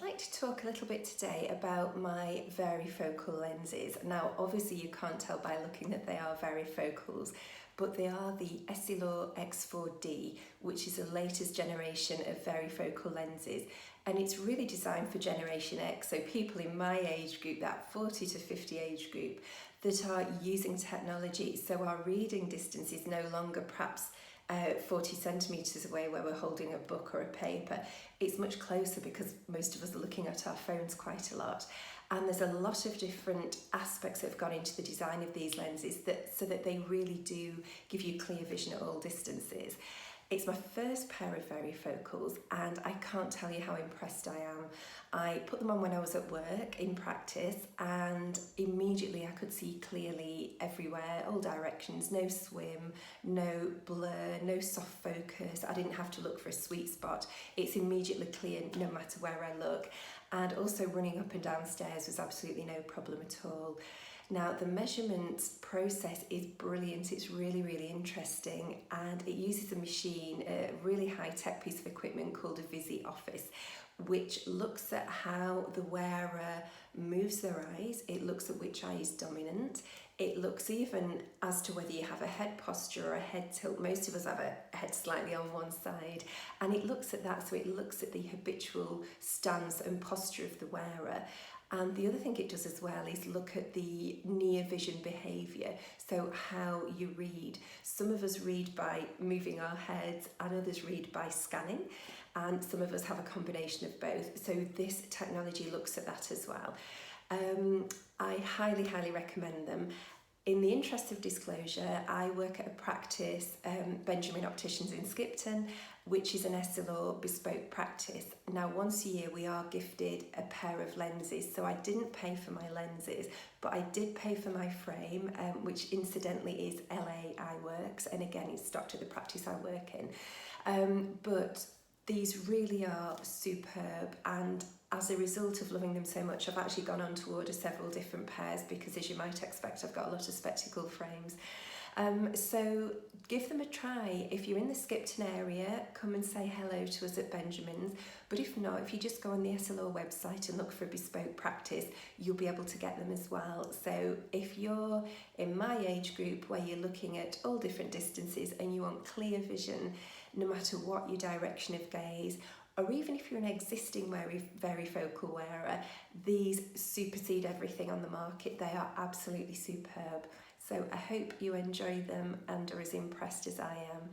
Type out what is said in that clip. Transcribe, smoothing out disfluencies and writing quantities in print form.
I'd like to talk a little bit today about my varifocal lenses. Now, obviously you can't tell by looking that they are varifocals, but they are the Essilor X4D, which is the latest generation of varifocal lenses. And it's really designed for Generation X, so people in my age group, that 40 to 50 age group, that are using technology. So our reading distance is no longer perhaps 40 centimetres away where we're holding a book or a paper. It's much closer because most of us are looking at our phones quite a lot. And there's a lot of different aspects that have gone into the design of these lenses so that they really do give you clear vision at all distances. It's my first pair of varifocals and I can't tell you how impressed I am. I put them on when I was at work in practice and immediately I could see clearly everywhere, all directions, no swim, no blur, no soft focus. I didn't have to look for a sweet spot. It's immediately clear no matter where I look. And also running up and down stairs was absolutely no problem at all. Now the measurement process is brilliant, it's really, really interesting, and it uses a machine, a really high-tech piece of equipment called a Visi Office, which looks at how the wearer moves their eyes, it looks at which eye is dominant, it looks even as to whether you have a head posture or a head tilt. Most of us have a head slightly on one side, and it looks at that, so it looks at the habitual stance and posture of the wearer. And the other thing it does as well is look at the near vision behaviour, so how you read. Some of us read by moving our heads and others read by scanning, and some of us have a combination of both. So this technology looks at that as well. I highly, highly recommend them. In the interest of disclosure, I work at a practice, Benjamin Opticians in Skipton, which is an Essilor bespoke practice. Now, once a year we are gifted a pair of lenses, so I didn't pay for my lenses, but I did pay for my frame, which incidentally is LA Eyeworks, and again it's stocked at the practice I work in. But these really are superb, and as a result of loving them so much, I've actually gone on to order several different pairs because, as you might expect, I've got a lot of spectacle frames. So give them a try. If you're in the Skipton area, come and say hello to us at Benjamin's. But if not, if you just go on the Essilor website and look for a bespoke practice, you'll be able to get them as well. So if you're in my age group where you're looking at all different distances and you want clear vision, no matter what your direction of gaze, or even if you're an existing varifocal wearer, these supersede everything on the market. They are absolutely superb. So I hope you enjoy them and are as impressed as I am.